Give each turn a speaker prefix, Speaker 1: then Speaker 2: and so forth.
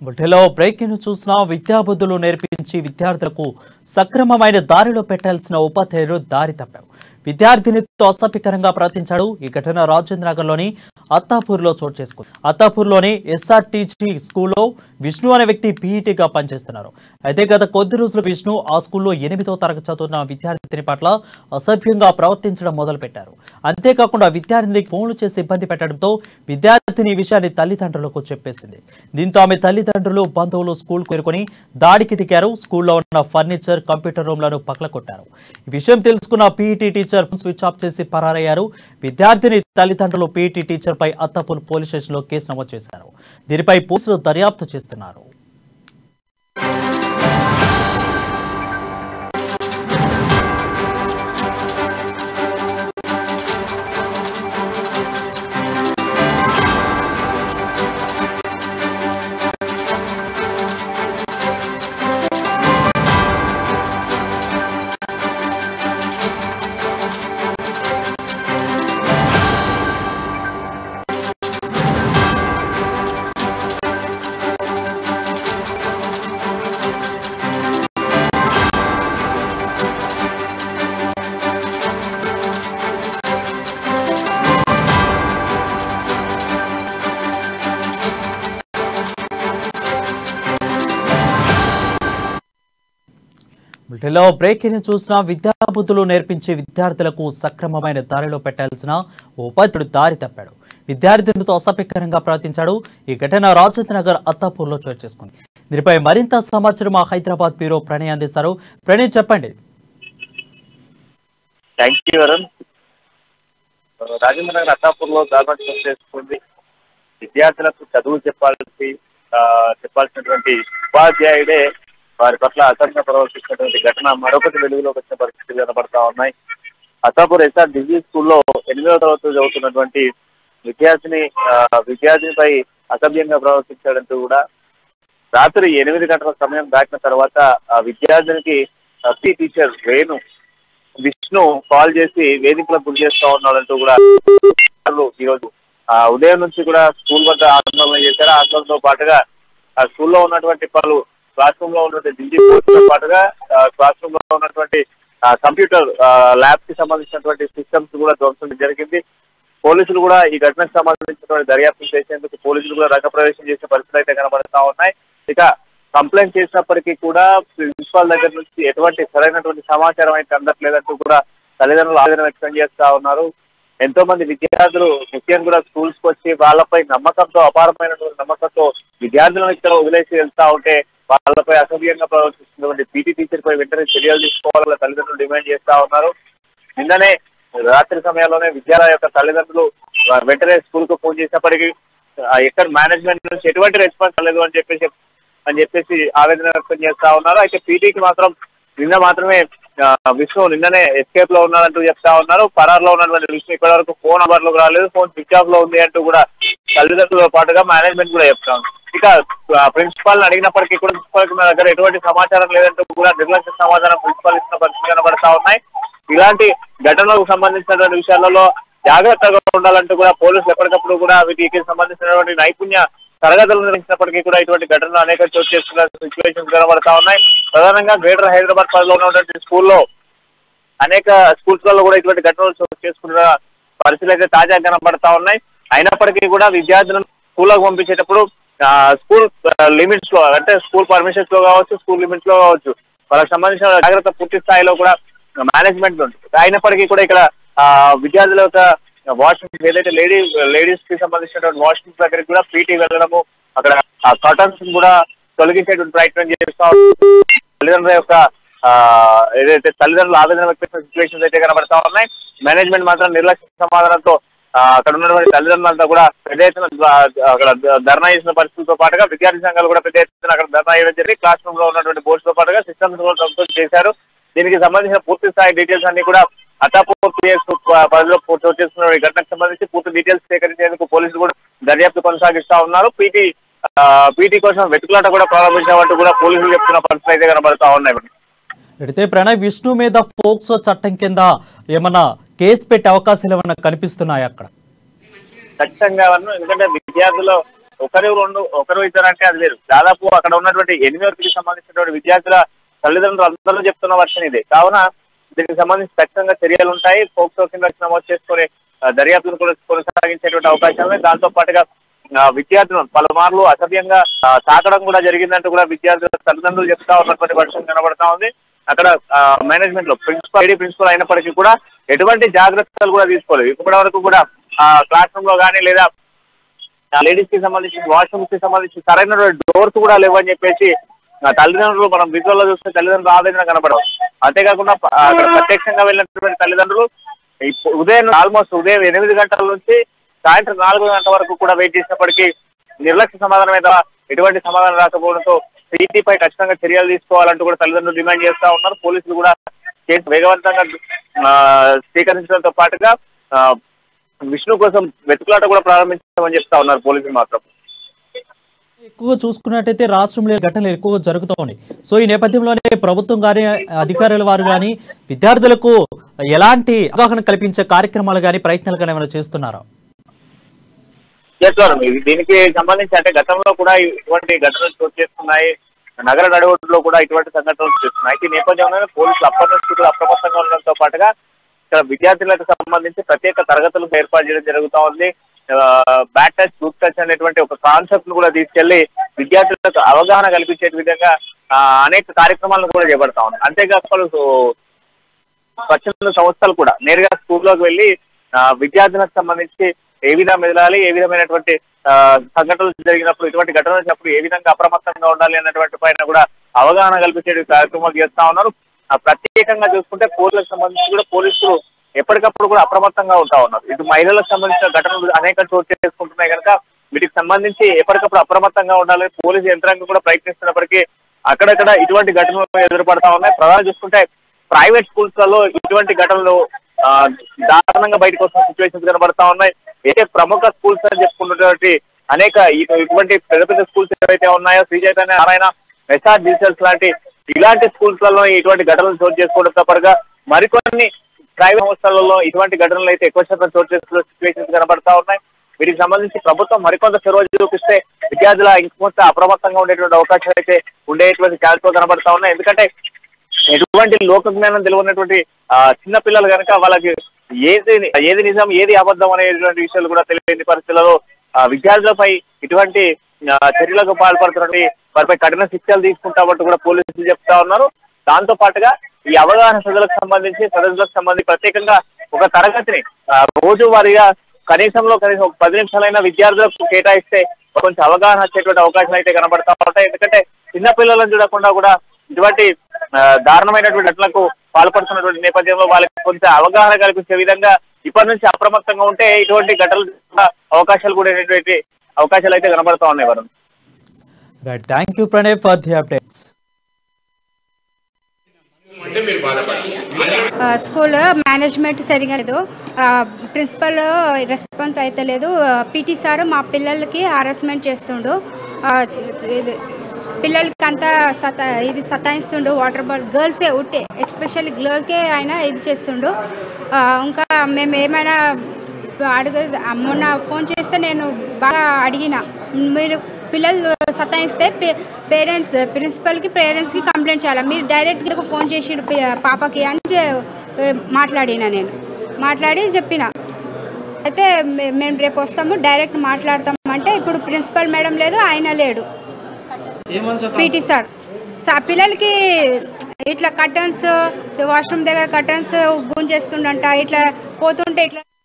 Speaker 1: బుల్టెలో breaking చూసిన విద్యాబుద్ధులు నేర్పించి విద్యార్థులకు సక్రమమైన దారిలో పెట్టాల్సిన ఉపాధ్యాయులు దారి తప్పారు. విద్యార్థినితో అసభ్యకరంగా ప్రవర్తించాడు. ఈ ఘటన రాజేంద్రనగర్లోని అత్తాపూర్లో చోటు చేసుకుంది. అత్తాపూర్లోని ఎస్ఆర్టీజీ స్కూల్లో విష్ణు అనే వ్యక్తి పీఈటీగా పనిచేస్తున్నారు. అయితే గత కొద్ది రోజులు విష్ణు ఆ స్కూల్లో 8వ తరగతి చదువుతున్న విద్యార్థిని పట్ల అసభ్యంగా ప్రవర్తించడం మొదలుపెట్టారు. అంతేకాకుండా విద్యార్థినికి ఫోన్లు చేసి ఇబ్బంది పెట్టడంతో విద్యార్థిని ఈ విషయాన్ని తల్లిదండ్రులకు చెప్పేసింది. దీంతో ఆమె తల్లిదండ్రులు బంధువులు స్కూల్కు చేరుకుని దాడికి దిగారు. స్కూల్లో ఉన్న ఫర్నిచర్, కంప్యూటర్ రూమ్లను పగలగొట్టారు. ఈ విషయం తెలుసుకున్న పీఈటీ టీచర్ స్విచ్ ఆఫ్ చేసి పరారయ్యారు. విద్యార్థిని తల్లిదండ్రులు పీఈటీ టీచర్ పై అత్తాపూర్ పోలీస్ స్టేషన్ లో కేసు నమోదు చేశారు. దీనిపై పోలీసులు దర్యాప్తు చేస్తున్నారు. బుల్టెలో బ్రేకింగ్ చూసిన విద్యాబుద్ధులు నేర్పించి విద్యార్థులకు సక్రమమైన దారిలో పెట్టాల్సిన ఉపాధ్యాయుడు దారి తప్పాడు. విద్యార్థులతో అసభ్యకరంగా ప్రవర్తించాడు. ఈ ఘటన రాజేంద్రనగర్ అత్తాపూర్లో చోటు చేసుకుంది. దీనిపై మరింత సమాచారం మా హైదరాబాద్ బ్యూరో ప్రణయ్ అందిస్తారు. ప్రణయ్, చెప్పండి.
Speaker 2: రాజేంద్రనగర్ అత్తాపూర్లో దారుణం చోటు చేసుకుంది. విద్యార్థులకు చదువు చెప్పాల్సినటువంటి ఉపాధ్యాయుడే వారి పట్ల అసభ్యంగా ప్రవర్తించినటువంటి ఘటన మరొకటి వెలుగులోకి వచ్చిన పరిస్థితులు కనబడతా ఉన్నాయి. అత్తాపూర్ ఎస్ఆర్టీజీ స్కూల్లో 8వ తరగతి చదువుతున్నటువంటి విద్యార్థినిపై అసభ్యంగా ప్రవర్తించాడంటూ కూడా రాత్రి 8 గంటల సమయం దాటిన తర్వాత ఆ విద్యార్థినికి టీచర్ విష్ణు కాల్ చేసి వేధింపులకు గురి చేస్తా ఉన్నాడంటూ కూడా ఈరోజు ఉదయం నుంచి కూడా స్కూల్ వద్ద ఆందోళన చేశారు. ఆందోళనతో పాటుగా ఆ స్కూల్లో ఉన్నటువంటి పలు క్లాస్ రూమ్ లో ఉన్నటువంటి దిండి తో పాటుగా క్లాస్ రూమ్ లో ఉన్నటువంటి కంప్యూటర్ ల్యాబ్ కి సంబంధించినటువంటి సిస్టమ్స్ కూడా ధ్వంసం జరిగింది. పోలీసులు కూడా ఈ ఘటనకు సంబంధించినటువంటి దర్యాప్తు చేసేందుకు పోలీసులు కూడా రంగప్రవేశం చేసే పరిస్థితులు అయితే కనబడతా ఉన్నాయి. ఇక కంప్లైంట్ చేసినప్పటికీ కూడా ప్రిన్సిపాల్ దగ్గర నుంచి ఎటువంటి సరైనటువంటి సమాచారం అయితే అందట్లేదంటూ కూడా తల్లిదండ్రులు ఆవేదన వ్యక్తం చేస్తా ఉన్నారు. ఎంతో మంది విద్యార్థులు ముఖ్యంగా కూడా స్కూల్స్ కి వచ్చి వాళ్ళపై అపారమైనటువంటి నమ్మకంతో విద్యార్థులను ఇక్కడ వదిలేసి వెళ్తా ఉంటే వాళ్ళపై అసభ్యంగా ప్రవర్తిస్తున్నటువంటి పీటీ టీచర్ పై వెంటనే చర్యలు తీసుకోవాలని తల్లిదండ్రులు డిమాండ్ చేస్తా ఉన్నారు. నిన్ననే రాత్రి సమయంలోనే విద్యాలయ యొక్క తల్లిదండ్రులు వెంటనే స్కూల్ కు ఫోన్ చేసినప్పటికీ ఎక్కడ మేనేజ్మెంట్ నుంచి ఎటువంటి రెస్పాన్స్ లేదు అని చెప్పేసి ఆవేదన వ్యక్తం చేస్తా ఉన్నారు. అయితే పీటీకి మాత్రం విష్ణు నిన్ననే ఎస్కేప్ లో ఉన్నారంటూ చెప్తా ఉన్నారు. పరార్లో ఉన్నటువంటి విష్ణు ఇప్పటి వరకు ఫోన్ నంబర్లోకి రాలేదు, ఫోన్ స్విచ్ ఆఫ్ లో ఉంది అంటూ కూడా తల్లిదండ్రులతో పాటుగా మేనేజ్మెంట్ కూడా చెప్తా ఉంది. ఇక ప్రిన్సిపాల్ అడిగినప్పటికీ కూడా ప్రిన్సిపాల్ నా దగ్గర ఎటువంటి సమాచారం లేదంటూ కూడా నిర్లక్ష్య సమాచారం ప్రిన్సిపాల్ ఇచ్చిన పరిస్థితి కనబడతా ఉన్నాయి. ఇలాంటి ఘటనలకు సంబంధించినటువంటి విషయాలలో జాగ్రత్తగా ఉండాలంటూ కూడా పోలీసులు ఎప్పటికప్పుడు కూడా వీటికి సంబంధించినటువంటి నైపుణ్య తరగతులు నిర్వహించినప్పటికీ కూడా ఇటువంటి ఘటనలు అనేక చోటు చేసుకున్న సిచ్యువేషన్స్ కనబడతా ఉన్నాయి. ప్రధానంగా గ్రేటర్ హైదరాబాద్ పరిధిలో ఉన్నటువంటి స్కూల్లో అనేక స్కూల్స్లలో కూడా ఇటువంటి ఘటనలు చోటు చేసుకున్న పరిస్థితులు అయితే తాజాగా కనబడతా ఉన్నాయి. అయినప్పటికీ కూడా విద్యార్థులను స్కూల్లోకి పంపించేటప్పుడు స్కూల్ లిమిట్స్ లో అంటే స్కూల్ పర్మిషన్స్ లో కావచ్చు, స్కూల్ లిమిట్స్ లో కావచ్చు, వాళ్ళకి సంబంధించిన జాగ్రత్త పూర్తి స్థాయిలో కూడా మేనేజ్మెంట్ ఉంటుంది. అయినప్పటికీ కూడా ఇక్కడ విద్యార్థుల యొక్క వాష్రూమ్స్ ఏదైతే లేడీస్ కి సంబంధించినటువంటి వాష్రూమ్స్ దగ్గరికి కూడా పీటీ వెళ్ళడము, అక్కడ కర్టన్స్ కూడా తొలగించేటువంటి ప్రయత్నం చేస్తా తల్లిదండ్రుల యొక్క ఏదైతే తల్లిదండ్రులు ఆవేదన వ్యక్తం సిచ్యువేషన్స్ అయితే కనబడతా ఉన్నాయి. మేనేజ్మెంట్ మాత్రం నిర్లక్ష్య సమాధానంతో అక్కడ ఉన్నటువంటి తల్లిదండ్రులంతా కూడా పెద్ద ఎత్తున అక్కడ ధర్నా చేసిన పరిస్థితులతో పాటుగా విద్యార్థి సంఘాలు కూడా పెద్ద ఎత్తున అక్కడ ధర్నా చేయడం జరిగి క్లాస్ రూమ్ లో ఉన్నటువంటి బోర్డ్స్ తో పాటుగా సిస్టమ్స్ కూడా ధ్వంసం చేశారు. దీనికి సంబంధించిన పూర్తి స్థాయి డీటెయిల్స్ అన్ని కూడా అత్తాపూర్ పరిధిలో చోటు చేసుకున్న ఈ ఘటనకు సంబంధించి పూర్తి డీటెయిల్స్ సేకరించేందుకు పోలీసులు కూడా దర్యాప్తు కొనసాగిస్తా ఉన్నారు. పీటీ కోసం వెతుకులాట కూడా ప్రారంభించామంటూ కూడా పోలీసులు చెప్తున్న పరిస్థితులు అయితే కనబడతా ఉన్నాయి.
Speaker 1: అయితే ప్రణయ్, విష్ణు మీద ఫోక్సో చట్టం కింద ఏమన్నా కేసు పెట్టే అవకాశాలు ఏమన్నా కనిపిస్తున్నాయి అక్కడ?
Speaker 2: ఖచ్చితంగా ఎందుకంటే విద్యార్థులు ఒకరు ఇద్దరు అంటే అది లేదు. దాదాపు అక్కడ ఉన్నటువంటి 8కి సంబంధించినటువంటి విద్యార్థుల తల్లిదండ్రులు అందరూ చెప్తున్న వర్షన్ ఇదే. కావున దీనికి సంబంధించి ఖచ్చితంగా చర్యలు ఉంటాయి. పోక్సో కింద నమోదు చేసుకుని దర్యాప్తును కూడా కొనసాగించేటువంటి అవకాశాలు. దాంతో పాటుగా విద్యార్థులను పలుమార్లు అసభ్యంగా తాకడం కూడా జరిగిందంటూ కూడా విద్యార్థుల తల్లిదండ్రులు చెప్తా ఉన్నటువంటి వర్షం కనబడతా ఉంది. అక్కడ మేనేజ్మెంట్ లో ప్రిన్సిపల్ అయినప్పటికీ కూడా ఎటువంటి జాగ్రత్తలు కూడా తీసుకోలేదు. ఇప్పటి వరకు కూడా క్లాస్ రూమ్ లో కానీ లేదా లేడీస్ కి సంబంధించి వాష్రూమ్స్ కి సంబంధించి సరైన డోర్స్ కూడా లేవని చెప్పేసి తల్లిదండ్రులు మనం విజువల్ లో చూస్తే తల్లిదండ్రులు ఆవేదన కనబడవు. అంతేకాకుండా అక్కడ ప్రత్యక్షంగా వెళ్ళినటువంటి తల్లిదండ్రులు ఆల్మోస్ట్ ఉదయం 8 గంటల నుంచి సాయంత్రం 4 గంటల వరకు కూడా వెయిట్ చేసినప్పటికీ నిర్లక్ష్య సమాధానం మీద ఎటువంటి సమాధానం రాకపోవడంతో పై ఖచ్చితంగా చర్యలు తీసుకోవాలంటూ కూడా తల్లిదండ్రులు డిమాండ్ చేస్తా ఉన్నారు. పోలీసులు కూడా కేసు వేగవంతంగా స్వీకరించడంతో పాటుగా విష్ణు కోసం వెతుకులాట కూడా ప్రారంభించామని చెప్తా ఉన్నారు పోలీసులు మాత్రం.
Speaker 1: ఎక్కువగా చూసుకున్నట్టయితే రాష్ట్రంలో ఘటనలు ఎక్కువగా జరుగుతూ ఉన్నాయి. సో ఈ నేపథ్యంలోనే ప్రభుత్వం కానీ అధికారుల వారు కానీ విద్యార్థులకు ఎలాంటి అవగాహన కల్పించే కార్యక్రమాలు కానీ ప్రయత్నాలు కానీ ఏమైనా చేస్తున్నారా?
Speaker 2: చేస్తున్నారు. దీనికి సంబంధించి అంటే గతంలో కూడా ఇటువంటి ఘటనలు చోటు చేస్తున్నాయి. నగర నడిబొడ్డులో కూడా ఇటువంటి సంఘటనలు చేస్తున్నాయి. ఈ నేపథ్యంలోనే పోలీసులు అప్రమత్తంగా ఉండడంతో పాటుగా ఇక్కడ విద్యార్థులకు సంబంధించి ప్రత్యేక తరగతులు ఏర్పాటు చేయడం జరుగుతూ ఉంది. బ్యాడ్ టచ్ గుడ్ టచ్ అనేటువంటి ఒక కాన్సెప్ట్ ను కూడా తీసుకెళ్లి విద్యార్థులకు అవగాహన కల్పించే విధంగా అనేక కార్యక్రమాలను కూడా చేపడతా ఉంది. అంతేకాకుండా స్వచ్ఛంద సంస్థలు కూడా నేరుగా స్కూల్లోకి వెళ్లి విద్యార్థులకు సంబంధించి ఏ విధంగా మెదలాలి, ఏ విధమైనటువంటి సంఘటనలు జరిగినప్పుడు ఇటువంటి ఘటనలు వచ్చినప్పుడు ఏ విధంగా అప్రమత్తంగా ఉండాలి అన్నటువంటి పైన కూడా అవగాహన కల్పించే కార్యక్రమాలు చేస్తా ఉన్నారు. ప్రత్యేకంగా చూసుకుంటే పోలీసులకు సంబంధించి కూడా పోలీసులు ఎప్పటికప్పుడు కూడా అప్రమత్తంగా ఉంటా ఉన్నారు. ఇటు మహిళలకు సంబంధించిన ఘటనలు అనేక చోటు చేసుకుంటున్నాయి కనుక వీటికి సంబంధించి ఎప్పటికప్పుడు అప్రమత్తంగా ఉండాలని పోలీసు యంత్రాంగం కూడా ప్రయత్నిస్తున్నప్పటికీ అక్కడక్కడ ఇటువంటి ఘటనలు ఎదురుపడతా ఉన్నాయి. ప్రధానంగా చూసుకుంటే ప్రైవేట్ స్కూల్స్ లలో ఇటువంటి ఘటనలు దారుణంగా బయటకు వస్తున్న సిచ్యువేషన్స్ కనబడతా ఉన్నాయి. ఏ ప్రముఖ స్కూల్స్ అని చెప్పుకున్నటువంటి అనేక ఇటువంటి పెద్ద పెద్ద స్కూల్స్ ఏవైతే ఉన్నాయో శ్రీ చైతన్య, నారాయణ, ఎస్ఆర్ డిజిటల్స్ లాంటి ఇలాంటి స్కూల్స్ లలో ఇటువంటి ఘటనలు చోటు చేసుకోవడంతో పాటుగా మరికొన్ని ప్రైవేట్ సంస్థలలో ఇటువంటి ఘటనలు అయితే ఎక్కువ శాతం చోటు చేసుకునే సిచ్యువేషన్స్ కనబడతా ఉన్నాయి. వీటికి సంబంధించి ప్రభుత్వం మరికొంత చొరవ చూపిస్తే విద్యార్థుల ఇంకొంత అప్రమత్తంగా ఉండేటువంటి అవకాశాలు అయితే ఉండేటువంటి ఛాన్సెస్ కనబడతా ఉన్నాయి. ఎందుకంటే ఎటువంటి లోక జ్ఞానం తెలియనటువంటి చిన్న పిల్లలు కనుక వాళ్ళకి ఏది నిజం ఏది అబద్ధం అనేటువంటి విషయాలు కూడా తెలియని పరిస్థితులలో విద్యార్థులపై ఇటువంటి చర్యలకు పాల్పడుతున్నటువంటి వారిపై కఠిన శిక్షలు తీసుకుంటామంటూ కూడా పోలీసులు చెప్తా ఉన్నారు. దాంతో పాటుగా ఈ అవగాహన సదస్సులకు సంబంధించి ప్రత్యేకంగా ఒక తరగతిని రోజువారీగా కనీసం ఒక 10 నిమిషాలైనా విద్యార్థులకు కేటాయిస్తే కొంచెం అవగాహన వచ్చేటువంటి అవకాశాలు అయితే కనబడతా ఉంటాయి. ఎందుకంటే చిన్న పిల్లలను చూడకుండా కూడా ఇటువంటి దారుణమైనటువంటి ఘటనలకు పాల్పడుతున్నటువంటి నేపథ్యంలో వాళ్ళకి కొంచెం అవగాహన కల్పించే విధంగా ఇప్పటి నుంచి అప్రమత్తంగా ఉంటే ఇటువంటి ఘటనలు అవకాశాలు కూడా అవకాశాలు అయితే కనబడతా ఉన్నాయి. Varun,
Speaker 1: right, thank you Pranay for the updates.
Speaker 3: School management సరిగా లేదు, ప్రిన్సిపల్ రెస్పాన్స్ అయితే లేదు. పీటీ సార్ మా పిల్లలకి హారాస్మెంట్ చేస్తుండు, పిల్లలకి అంతా సతాయిస్తుండు. వాటర్ బాటిల్ గర్ల్స్కే ఉట్టే ఎస్పెషల్లీ గర్ల్స్కే ఆయన ఇది చేస్తుండు. ఇంకా మేము ఏమైనా మొన్న ఫోన్ చేస్తే నేను బాగా అడిగిన, మీరు పిల్లలు సతాయిస్తే ప్రిన్సిపల్కి పేరెంట్స్కి కంప్లైంట్ చేయాలి, మీరు డైరెక్ట్గా ఫోన్ చేసి పాపకి అని మాట్లాడిన. నేను మాట్లాడి చెప్పిన, అయితే మేము రేపు వస్తాము డైరెక్ట్ మాట్లాడతామంటే ఇప్పుడు ప్రిన్సిపల్ మేడం లేదు, ఆయన లేడు, పీటీ సార్. పిల్లలకి ఇట్లా కర్టన్స్ వాష్రూమ్ దగ్గర కర్టన్స్ గుంజేస్తుండంట, ఇట్లా పోతుంటే ఇట్లా